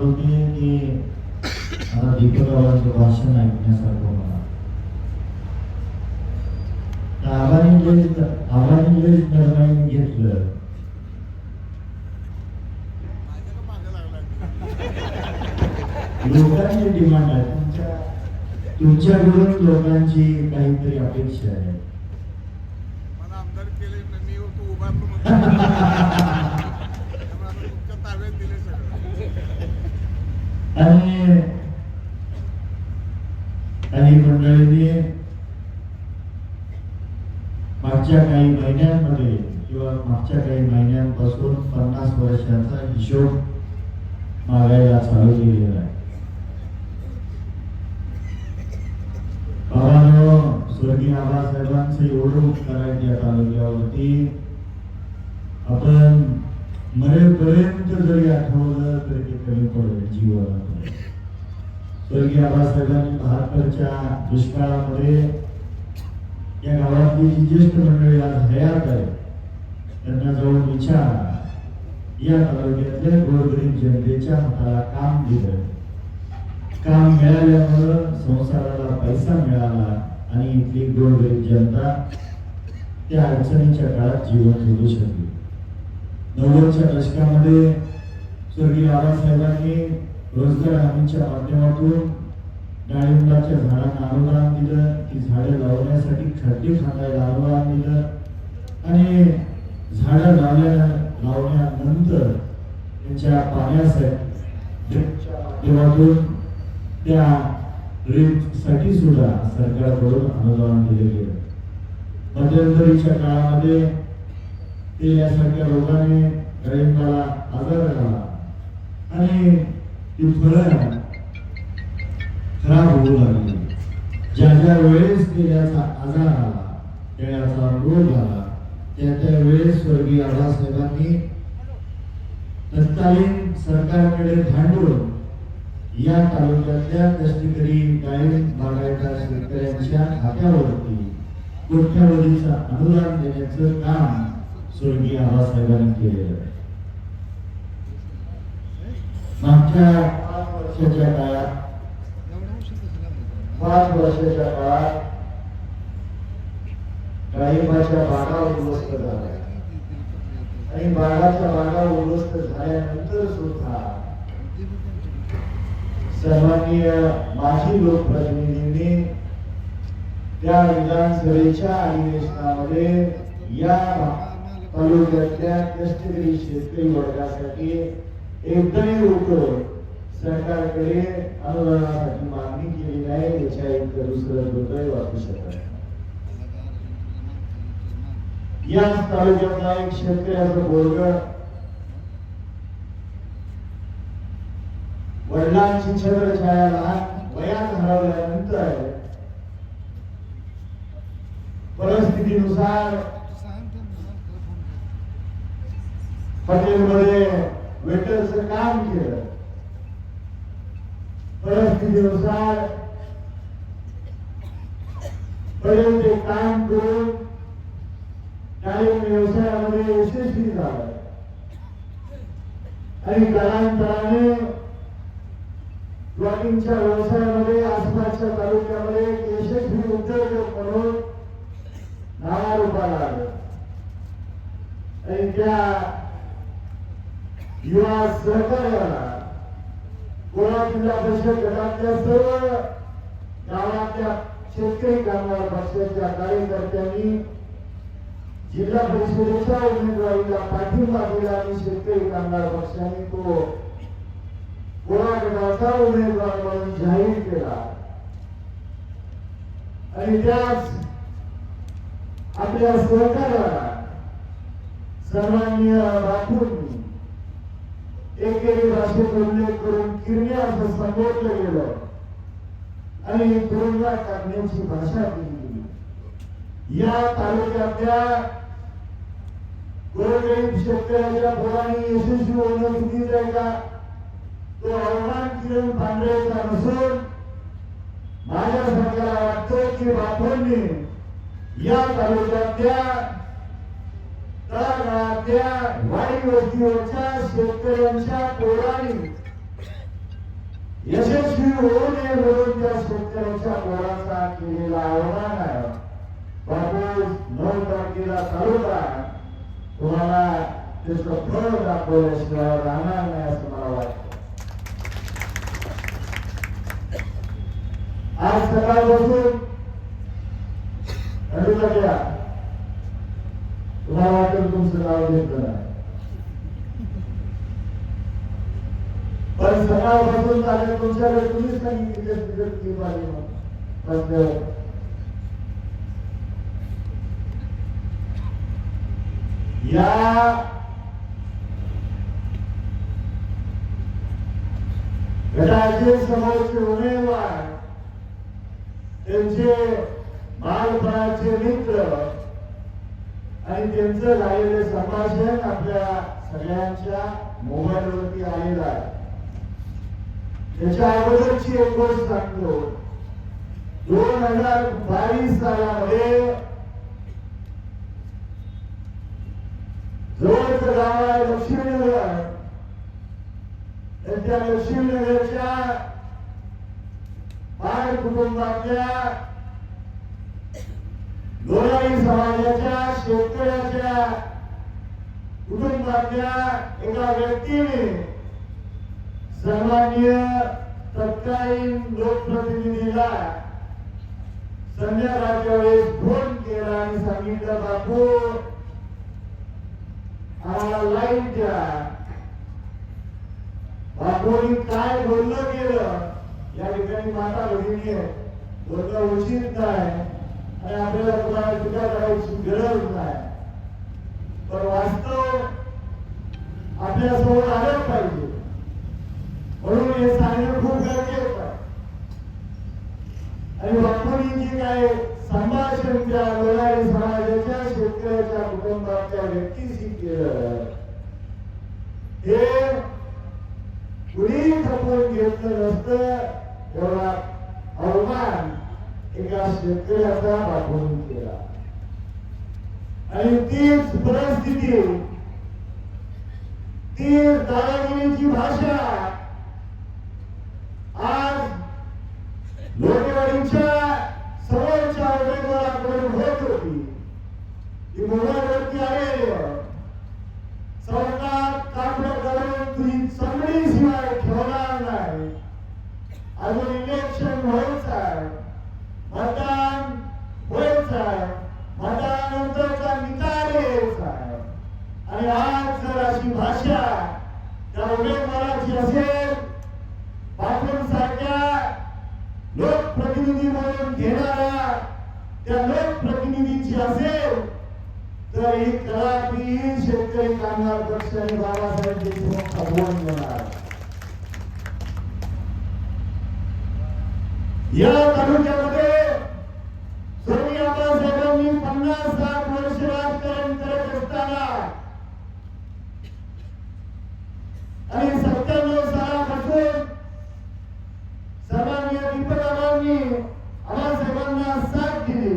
होते की आता दीपकरावांचं भाषण ऐकण्यासारखं मला आव्हाने निर्णय घेतलं. लोकांची डिमांड आहे, तुमच्याकडून लोकांची काहीतरी अपेक्षा आहे. मला आमदार केले मी तो उभारलो तुमच्या ताब्यात दिले सगळं. आणि काही मंडळींनी मागच्या काही महिन्यांमध्ये किंवा मागच्या काही महिन्यांपासून 50 वर्षाचा हिशोब मागायला चालू केलेला आहे. बाबांनो, स्वर्गीय आबासाहेबांचं एवढं उपकार आहे त्या तालुक्यावरती, आपण मरेपर्यंत जरी आठवलं तरी ते कमी पडेल जीवनामध्ये. स्वर्गीय आबासाहेबांनी 72च्या दुष्काळामध्ये या गावातली जी ज्येष्ठ मंडळी आज हयात आहे त्यांना जाऊन विचारा, या तालुक्यातल्या गोरगरीब जनतेच्या हाताला काम दिलं. काम मिळाल्यामुळं संसाराला पैसा मिळाला आणि इथली गोरगरीब जनता त्या अडचणीच्या काळात जीवन जगू शकली. 90च्या दशकामध्ये स्वर्गीय बाबासाहेबांनी रोजगार हमीच्या माध्यमातून डाळिंबाच्या झाडांना अनुदान दिलं, ती झाडं लावण्यासाठी खड्डे खांदायला अनुदान दिलं आणि झाडं लावल्यानंतर त्यांच्या पाण्यासाठी माध्यमातून त्या ड्रीपसाठी सुद्धा सरकारकडून अनुदान दिले गेलं. मध्यंतरीच्या काळामध्ये ते यासारख्या लोकांनी डाळिंबाला आजार झाला आणि ती फळं खराब होऊ लागली. ज्या वेळेस त्याचा आजार आला, त्याचा रोग आला, त्या वेळेस स्वर्गीय आबासाहेबांनी तत्कालीन सरकारकडे भांडून या तालुक्यातल्या कष्टकरी डाळिंब बागायतदार शेतकऱ्यांच्या खात्यावरती कोट्यावधीचं अनुदान देण्याचं काम स्वर्गीय आबासाहेबांनी केलेलं आहे. मागच्या 5 वर्षाच्या काळात डाळिंबाच्या बागा उद्ध्वस्त झाल्या आणि बागाच्या बागा उद्ध्वस्त झाल्यानंतर सुद्धा सन्माननीय माजी लोकप्रतिनिधींनी त्या विधानसभेच्या अधिवेशनामध्ये या तालुक्यातल्या कष्टकरी शेतकरी वर्गासाठी एकदाही रुपये सरकारकडे अनुदानासाठी मागणी केली नाही. याच्या इतकं दुसरं दुर्दैव असू शकत नाही. या तालुक्यातला एक शेतकऱ्याचं पोरग वडिलांची छत्रछाया लहान वयात हरवल्यानंतर परिस्थितीनुसार हॉटेलमध्ये वेटरचं काम केलं. परिस्थितीनुसार पडेल ते काम करून डाळिंब व्यवसायामध्ये यशस्वी झालं आणि कालांतराने प्लॉटिंगच्या व्यवसायामध्ये आसपासच्या तालुक्यामध्ये यशस्वी उद्योजक म्हणून नावारूपाला आलं आणि त्या युवा सहकार्याला कोल्हापूर जिल्हा परिषद गटातल्या सर्व गावातल्या शेतकरी कामगार पक्षाच्या कार्यकर्त्यांनी जिल्हा परिषदेच्या उमेदवारीला पाठिंबा दिला आणि शेतकरी कामगार पक्षाने तो गटाचा उमेदवार म्हणून जाहीर केला आणि त्याच आपल्या सहकार्याला सन्माननीय बापूंनी एकेरी भाषेत उल्लेख करून किरणे असं संबोधलं गेलं आणि तुरुंगात टाकण्याची भाषा केली. या तालुक्यातल्या गोरगरीब शेतकऱ्याच्या पोरांनी यशस्वी होणं चुकीचं आहे का? तो अवमान किरण पांढरेचा नसून माझ्या सरकारला वाटतं की बापूंनी या तालुक्यातल्या तळागाळातल्या वाडी वस्तीवरच्या शेतकऱ्यांच्या पोरांनी यशस्वी होऊ नये म्हणून त्या शेतकऱ्याच्या पोराचा केलेला आव्हान आहे. बापू 9 तारखेला तालुका तुम्हाला त्याचं फळ दाखवल्याशिवाय राहणार नाही असं मला वाटतं. आज सकाळपासून घ्या तुम्हाला वाटेल तुमचं नाव घेतलं नाही, पण सकाळपासून झाले तुमच्याकडे तुम्हीच सांगितले या गटाचे समोरचे उमेदवार त्यांचे बालपणाचे मित्र आणि त्यांचं झालेलं संभाषण आपल्या सगळ्यांच्या मोबाईलवरती आलेलं आहे. त्याच्या अगोदरची एक गोष्ट सांगतो. 2022 सालामध्ये जवळचं गाव आहे लक्ष्मीनगर. त्या लक्ष्मीनगरच्या 5 कुटुंबातल्या लोणारी समाजाच्या शेतकऱ्याच्या कुटुंबातल्या एका व्यक्तीने सन्माननीय तत्कालीन लोकप्रतिनिधीला संध्याकाळच्या वेळेस फोन केला आणि सांगितलं, बापू आम्हाला लाईट द्या. बापूंनी काय बोललं गेलं या ठिकाणी माता भगिनी बोलणं उचित नाही आणि आपल्याला कुणाला टीका करायची गरज नाही, पण वास्तव आपल्या समोर आलं पाहिजे म्हणून हे सांगणं खूप गरजेचं आहे. आणि बापूंनी जे काय संभाषण त्या लोणारी समाजाच्या शेतकऱ्याच्या कुटुंबातल्या व्यक्तीशी केलं हे कुणी खपवून घेतलं नसतं एवढा अवमान एका शेतकऱ्याचा बापूंनी केला. आणि तीच परिस्थिती, ती दादागिरीची भाषा आज लोकेवाडीच्या समोरच्या उमेदवाराकडून होत होती. ती मोबाईलवरती आलेली सरकार कापड करून तुझी चमडी शिवाय ठेवणार नाही. अजून इलेक्शन व्हायचं आहे, मतदान व्हायचं आहे, मतदानानंतरचा निकाल यायचा आहे. आणि आज जर अशी भाषा त्या उमेदवाराची असेल, बापूंसारख्या लोकप्रतिनिधी म्हणून घेणाऱ्या त्या लोकप्रतिनिधीची असेल तर ही कदापि शेतकरी कामगार पक्ष आणि बाबासाहेब देशमुख खपवून घेणार. या तालुक्यामध्ये स्वर्गीय आबासाहेबांनी 50-60 वर्ष राजकारण करत असताना आणि 97 सालापासून सन्माननीय दीपकरावांनी आबासाहेबांना साथ दिली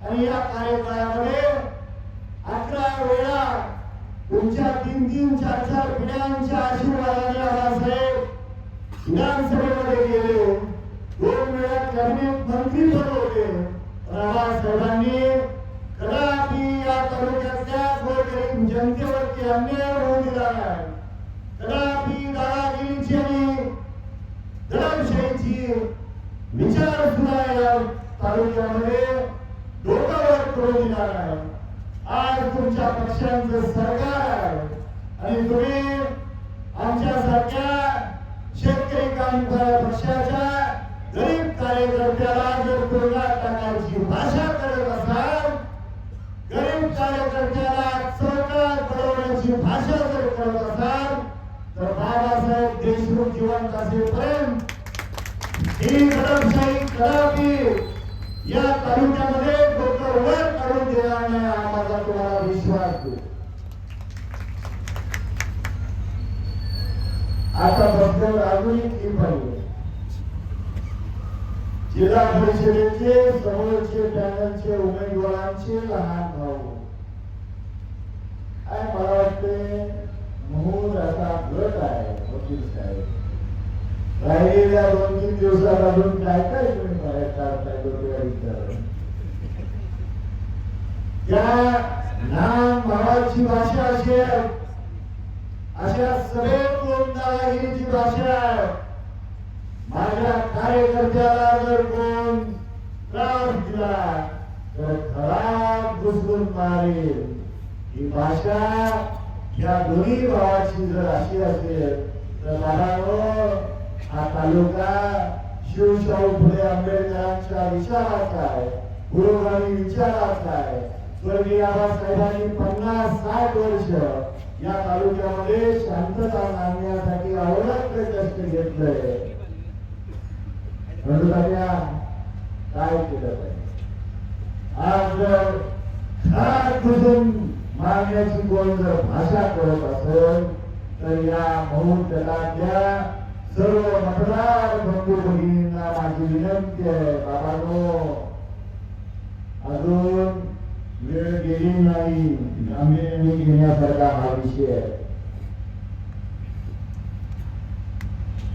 आणि या कार्यकाळामध्ये 11 वेळा तुमच्या 3-3, 4-4 पिढ्यांच्या आशीर्वादाने आबासाहेब विधानसभेमध्ये गेले. 2 वेळा कॅबिनेट मंत्री पण होते. आबासाहेबांनी कदापि या तालुक्यातल्या गोरगरीब जनतेवरती अन्याय होऊ दिला नाही. कदापि दादागिरीची आणि दडपशाहीची विचार सुद्धा या तालुक्यामध्ये डोक्यावर करू दिला नाही. आज तुमच्या पक्षांचं सरकार आहे आणि तुम्ही आमच्यासारख्या शेतकरी कामगार पक्षाच्या गरीब कार्यकर्त्याला जर तुरुंगात टाकायची भाषा करत असाल, गरीब कार्यकर्त्याला सरकार बनवण्याची भाषा जर करत असाल तर बाबासाहेब देशमुख जिवंत असेपर्यंत ही दडपशाही कदापि या तालुक्यामध्ये डोकं वर काढून देणार नाही हा माझा तुम्हाला विश्वास आहे. आता बद्दल अजून एक पाहिजे. जिल्हा परिषदेचे समोरचे पॅनलचे उमेदवारांचे लहान भाऊ आणि मला वाटते महूर असा गट आहे वकील साहेब. राहिलेल्या 2-3 दिवसात अजून काय काय तुम्ही बाहेर काढताय विचार त्या नाम भावाची भाषा अशी आहे, अशा सगळ्यात दोनदा ही जी भाषा आहे, माझ्या कार्यकर्त्याला जर कोण त्रास दिला तर खराब घुसून मारेल. ही भाषा या दोन्ही भावाची जर अशी असेल तर बाळांनो, हा तालुका शिवशाहू फुले आंबेडकरांच्या विचाराचा आहे, पुरोगामी विचाराचा आहे. स्वर्गीय बाबासाहेबांनी 50-60 वर्ष या तालुक्यामध्ये शांतता आणण्यासाठी अहोरात्र कष्ट घेतलंय. काय केलं पाहिजे? आज जर खाट घुसून मारण्याची कोण जर भाषा करत असेल तर या महूर जगातल्या सर्व मतदार बंधू भगिनींना माझी विनंती आहे, बाबांनो, अजून वेळ गेली नाही, गांभीर्याने घेण्यासारखा हा विषय आहे.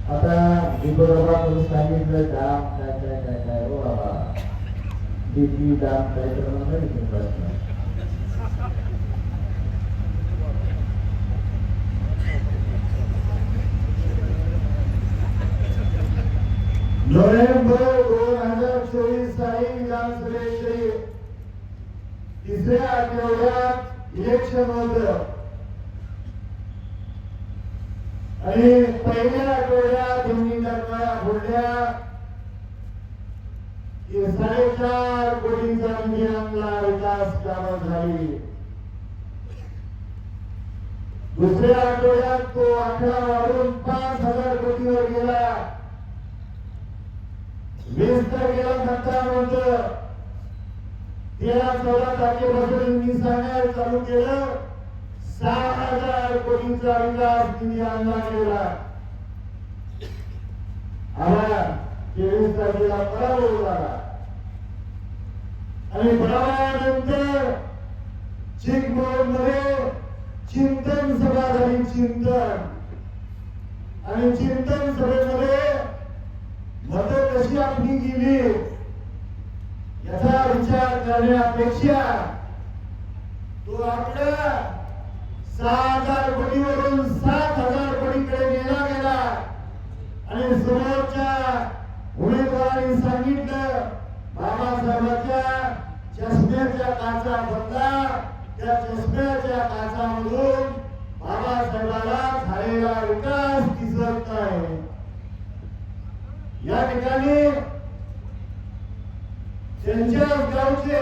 आता विरोधकांनी सांगितलं दाम काय काय काय काय हो बाबा, किती दाम काय तर नाही प्रश्न. नोव्हेंबर 2024 साली विधानसभेचे तिसऱ्या आठवड्यात इलेक्शन होतं आणि पहिल्या आठवड्यात दोन्ही दरम्यान फोडल्या 4.5 कोटींचा निधी आणला, विकास कामं झाली. दुसऱ्या आठवड्यात तो 18 वाढून 5,000 कोटीवर गेला. 20 तारखेला मतदान होतं. 13-14 तारखेपासून मी सांगायला चालू केलं, 6,000 कोटींचा विकास निधी आणला गेला. आला 23 तारखेला पराभव झाला आणि पराभवानंतर चिकमोहमध्ये चिंतन सभा झाली. चिंतन आणि चिंतन सभेमध्ये मत कशी आपली गेली याचा विचार करण्यापेक्षा तो आपल्या 6,000 कोटीवरून 7,000 कोटीकडे गेला आणि समोरच्या उमेदवारांनी सांगितलं, बाबासाहेबांच्या चष्म्याच्या काचा बदला. त्या चष्म्याच्या काचामधून बाबासाहेबांना झालेला विकास दिसत नाही. या ठिकाणी त्यांच्याच गावचे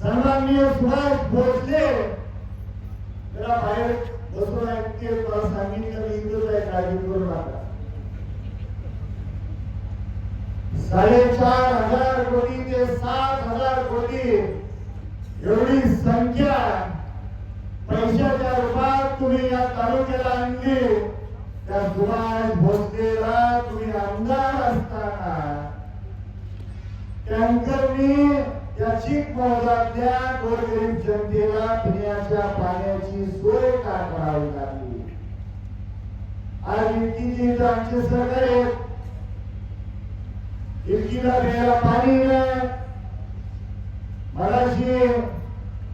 सन्माननीय सुभाष भोसले जरा बाहेर बसून ऐकते, मला सांगितलं मी इथंच आहे, काळजी करू नका. 4,500 कोटी ते 7,000 कोटी एवढी संख्या पैशाच्या रूपात तुम्ही या तालुक्याला आणली. त्या सुभाष भोसलेला तुम्ही आमदार असताना टँकरनी त्या चिकमोहरातल्या गोरगरीब जनतेला पिण्याच्या पाण्याची सोय का करावी लागली? आज इतकी आमचे सरकार इतकीला प्यायला पाणी नाही. मगाशी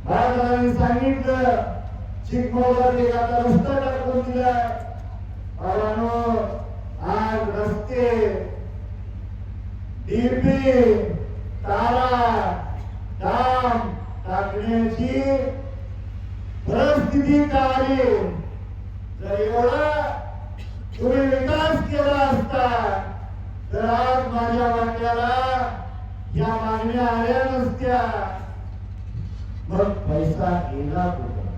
बाळासाहेबांनी सांगितलं, चिकमोहरात एक आता रस्ता टाकून दिला. आज रस्ते, डीपी, तारा, डाम टाकण्याची परिस्थिती का आली? जर एवढा तुम्ही विकास केला असता तर आज माझ्या वाट्याला या मागण्या आल्या नसत्या. मग पैसा गेला कुठं?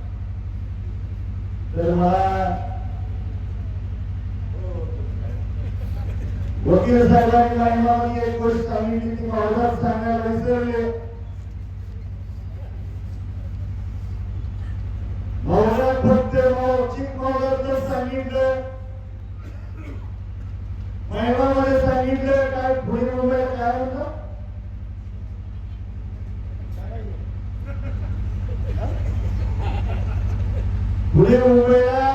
तर मला वकील साहेबांनी लाईनमध्ये एक गोष्ट सांगितली, ती माझ्याच सांगायला विसरले. मौलात फक्त चिकमोहरातच सांगितलं, महिमामध्ये सांगितलं. काय पुढे मुंबईत काय होतं? पुढे मुंबईला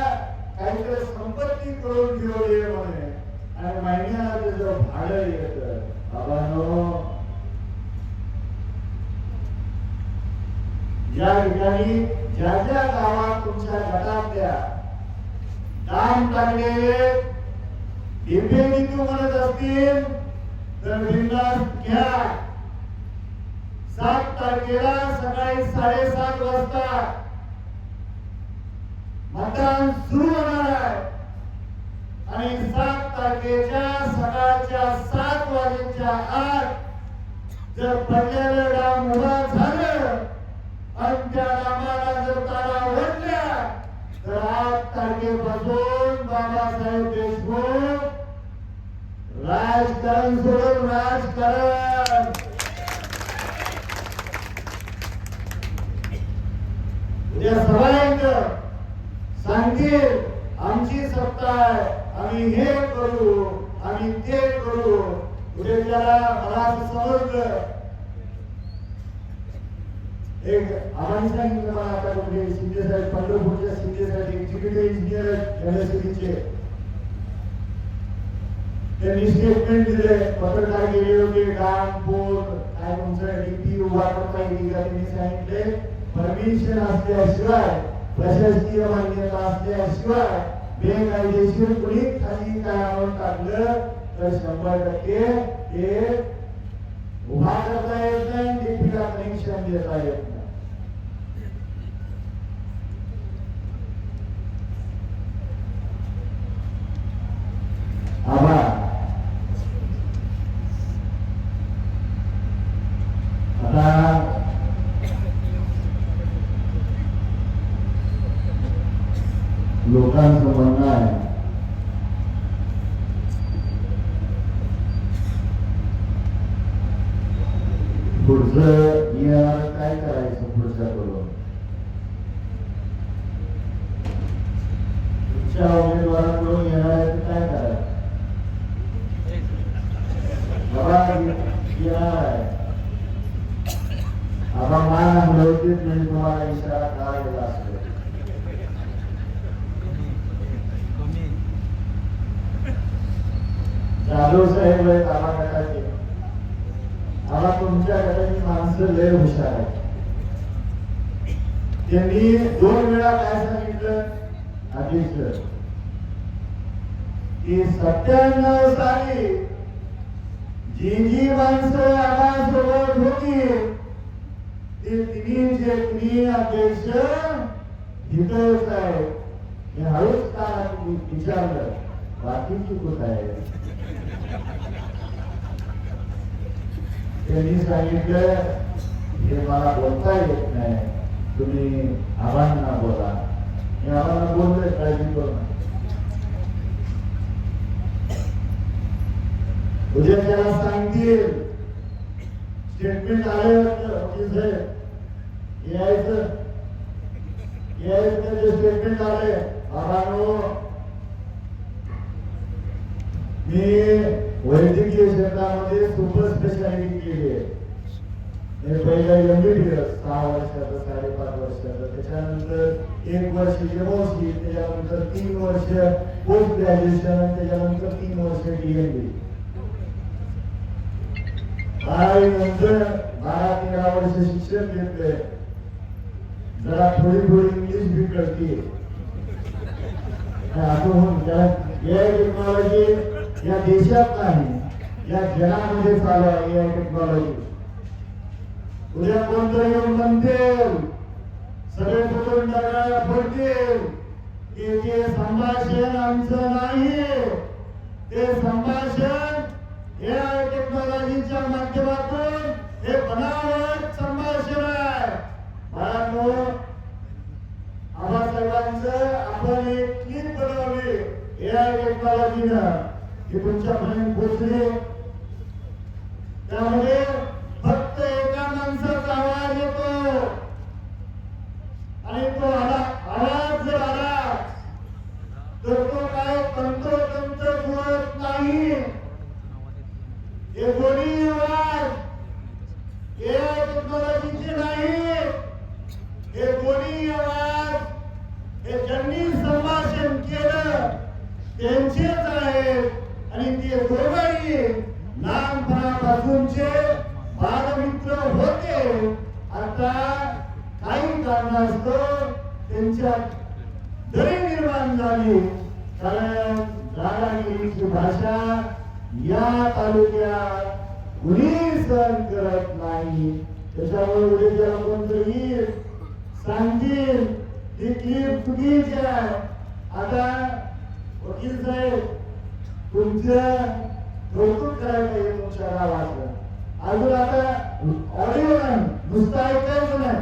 काहीतरी संपत्ती करून ठेवली म्हणे. आणि महिन्याला त्याचं भाडं येतं. बाबांनो, या ठिकाणी ज्या ज्या गावात तुमच्या गटातल्या काम टाकलेले डिपेंडी म्हणत असतील तर बिनधास्त घ्या. 7 तारखेला सकाळी 7:30 वाजता मतदान सुरू होणार आहे आणि 7 तारखेच्या सकाळच्या 7 वाजेच्या आत जर पडलेलं डाम उभा झालं आणि त्या डामाला जर तारा ओढल्या तर 8 तारखेपासून बाबासाहेब देशमुख राजकारण सोडून राजकारण. उद्या सगळ्यांना सांगतील आमची सत्ता आहे, आम्ही हे करू आम्ही ते करू. उद्या त्याला मला असं समजलं एक आम्हाला सांगितलं मला आता कुठे शिंदे साहेब पंढरपूरच्या शिंदे साहेब एक्झिक्युटिव्ह इंजिनियर एमएससीबीचे त्यांनी स्टेटमेंट दिले. पत्रकार गेले होते डाम पूल काय तुमचं डीपी उभा करता येईल का. त्यांनी सांगितले परमिशन असल्याशिवाय प्रशासकीय मान्यता असल्याशिवाय बेकायदेशीर कुणी खाली काय आणून टाकलं तर 100% ते उभा करता येत नाही, डीपीला कनेक्शन देता येत नाही. आता लोकांचं म्हणणं आहे पुढचं काय करायचं पुढच्या करून. तुमच्या उमेदवाराकडून येणाऱ्याचं काय करायचं. आता मान अंगलवतीत म्हणजे तुम्हाला इशारा का गेला असेल. जाधव साहेब आहेत आम्हा गटाचे. आम्हा तुमच्या गटाची माणसं लय हुशार आहेत. त्यांनी 2 वेळा काय सांगितलं अध्यक्ष की 97 साली जी माणसं आम्हासोबत होती ते तिन्ही अध्यक्ष इथंच आहे. मी हळूच का विचारलं बाकीची कुठं आहे. त्यांनी सांगितलं हे मला बोलता येत नाही, तुम्ही आव्हानांना बोला. मी आव्हानांना बोलतोय, काळजी करू नका. उद्या त्याला सांगतील स्टेटमेंट आलं यायचं त्याचे स्टेटमेंट आले. आव्हानो मी वैद्यकीय क्षेत्रामध्ये सुपर स्पेशालिटी केली आहे. पहिला MBBS 6 वर्षाचं 5.5 वर्षाचं, त्याच्यानंतर 1 वर्ष एमओसी, त्याच्यानंतर 3 वर्ष पोस्ट ग्रॅज्युएशन, त्याच्यानंतर 3 वर्ष DMB. नंतर 12-13 वर्ष शिक्षण घेतले. जरा थोडी इंग्लिश भी कळते. टेक्नॉलॉजी या देशात नाही या जगामध्ये चालू आहे. एआय टेक्नॉलॉजी उद्या कोणतरी येऊन म्हणतील सगळे पकडून टाकायला पडतील की ते संभाषण आमचं नाही, ते संभाषण एआय टेक्नॉलॉजीच्या माध्यमातून हे बनावट संभाषण आहे. बाळांनो आबासाहेबांचं आपण एक क्लिप बनवली एआय टेक्नॉलॉजीनं की तुमच्यापर्यंत पोहोचली. त्यामध्ये फक्त एका माणसाचा आवाज येतो आणि तो आवाज जर आला तर तो काय तंतोतंत बोलत नाही. हे दोन्ही आवाज एआय टेक्नॉलॉजीचे नाही. हे दोन्ही आवाज हे ज्यांनी संभाषण केलं त्यांचेच आहेत आणि हे दोघंही लहानपणापासूनचे बालमित्र होते. आता काही कारणास्तव त्यांच्यात दरी निर्माण झाली. कारण दादागिरीची भाषा या तालुक्यात कुणी सहन करत नाही. त्याच्यामुळे उद्या ज्याला कोणतरी सांगतील ही क्लिप चुकीची आहे. आता वकील साहेब तुमचं कौतुक करायला पाहिजे तुमच्या गावाचं. अजून आता ऑडिओ नाही, नुसतं ऐकायचं नाही,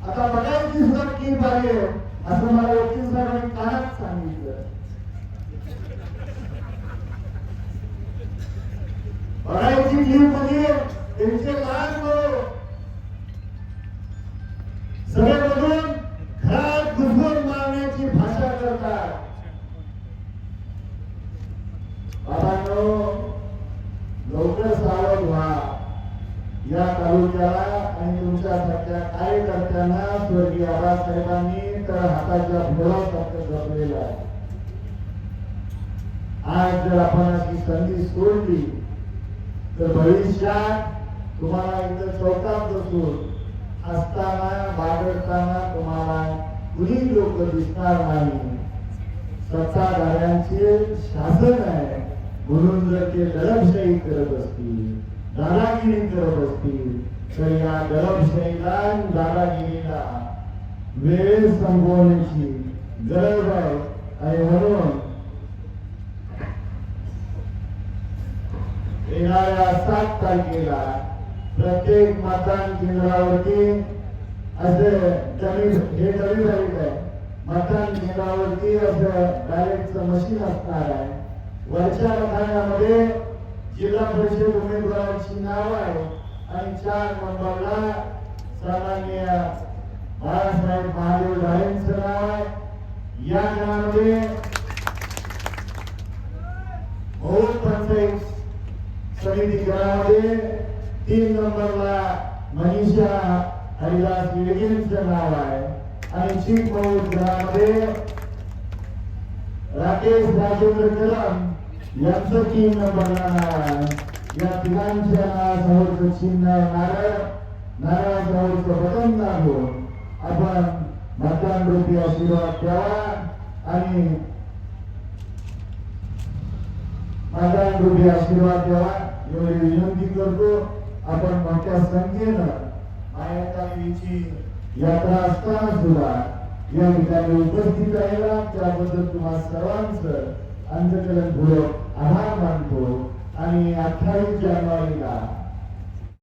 आता बघायची सुद्धा क्लिप आली आहे असं मला वकील साहेबांनी कानात सांगितलं. बघायची क्लिप मध्ये त्यांचे लहान मुलं सगळे बघून घरात घुसून मारण्याची भाषा करतात. बाबांनो, लवकर सावध व्हा. या तालुक्याला आणि तुमच्यासारख्या कार्यकर्त्यांना स्वर्गीय आबासाहेबांनी तर हाताच्या भोरासारखं जपलेलं आहे. आज जर आपण अशी संधी सोडली तर भविष्यात तुम्हाला इथं चौकात बसून हसताना बागडताना तुम्हाला कुणी लोक दिसणार नाही. सत्ताधाऱ्यांचे शासन आहे म्हणून जर ते दडपशाही करत असतील, दादागिरी करत असतील तर या दडपशाहीला दादागिरीला वेळ संपवण्याची गरज आहे. आणि म्हणून येणाऱ्या 7 तारखेला प्रत्येक मतदान केंद्रावरती असे हे डमी झालेलं आहे. मतदान केंद्रावरती असं डायरेक्टचं मशीन असणार आहे. वरच्या रखान्यामध्ये जिल्हा परिषद उमेदवारांची नाव आहे आणि 4 नंबरला सामान्य बाळासाहेब महादेव ढाळेंचं नाव आहे. या गावामध्ये बहु पंचायत समिती गणामध्ये 3 नंबरला मनीषा हरिदास येळगेंचं नाव आहे आणि चिकमौर गणामध्ये राकेश राजेंद्र कदम यांचं 3 नंबरला नाव आहे. या तिघांच्या नावासमोरचं चिन्ह नारळासमोरचं बटन दाबून आपण मतदान रूपी आशीर्वाद द्यावा आणि मतदान रूपी आशीर्वाद द्यावा एवढी विनंती करतो. आपण मोठ्या संख्येनं मायादेवीची यात्रा असताना सुद्धा या ठिकाणी उपस्थित राहिला त्याबद्दल तुम्हा सर्वांचं अंतःकरणपूर्वक आभार मानतो. आणि 28 जानेवारीला